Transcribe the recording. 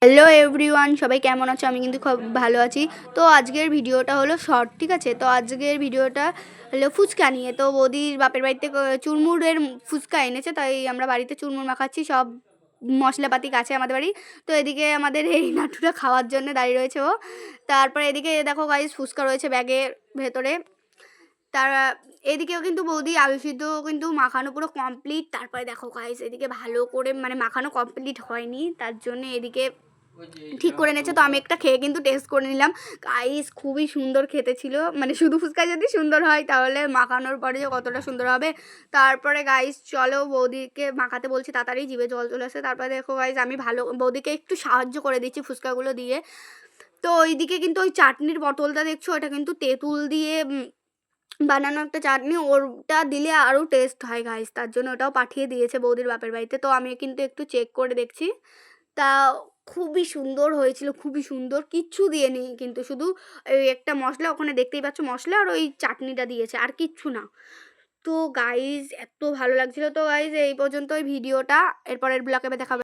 Hello everyone, সবাই কেমন আছো? আমি কিন্তু খুব ভালো আছি। তো আজকের ভিডিওটা হলো শর্ট, ঠিক আছে? তো আজকের ভিডিওটা হলো ফুচকা নিয়ে। তো বৌদির বাপের বাড়িতে চুরমুরের ফুচকা এনেছে, তাই আমরা বাড়িতে চুরমুর মাখাচ্ছি। সব মশলাপাতি কাছে আমাদের বাড়ি। তো এদিকে আমাদের এই নাটুটা খাওয়ার জন্য দাঁড়িয়ে রয়েছে ও। তারপরে এদিকে দেখো গাইস, ফুচকা রয়েছে ব্যাগের ভেতরে। তার এদিকেও কিন্তু বৌদি আলু সিদ্ধ কিন্তু মাখানো পুরো কমপ্লিট। তারপরে দেখো গাইস, এদিকে ভালো করে মানে মাখানো কমপ্লিট হয়নি, তার জন্য এদিকে ঠিক করে নিয়েছে। তো আমি একটা খেয়ে কিন্তু টেস্ট করে নিলাম গাইস, খুবই সুন্দর খেতে ছিল। মানে শুধু ফুচকা যদি সুন্দর হয় তাহলে মাখানোর পরে যে কতটা সুন্দর হবে। তারপরে গাইস চলো, বৌদিকে মাখাতে বলছি, তাড়াতাড়ি জিভে জল চলে আসে। তারপরে দেখো গাইস, আমি ভালো বৌদিকে একটু সাহায্য করে দিচ্ছি ফুচকাগুলো দিয়ে। তো ওইদিকে কিন্তু ওই চাটনির বোতলটা দেখছো, ওটা কিন্তু তেঁতুল দিয়ে বানানো একটা চাটনি, ওটা দিলে আরও টেস্ট হয় গাইস, তার জন্য ওটাও পাঠিয়ে দিয়েছে বৌদির বাপের বাড়িতে। তো আমি কিন্তু একটু চেক করে দেখছি। তা খুবই সুন্দর হয়েছিল, খুবই সুন্দর। কিচ্ছু দিইনি কিন্তু, শুধু ওই একটা মশলা, ওখানে দেখতেই পাচ্ছ মশলা, আর ওই চাটনিটা দিয়েছে, আর কিচ্ছু না। তো গাইস এত ভালো লাগছিল। তো গাইস এই পর্যন্ত ওই ভিডিওটা, এরপরের ব্লগে দেখাবে।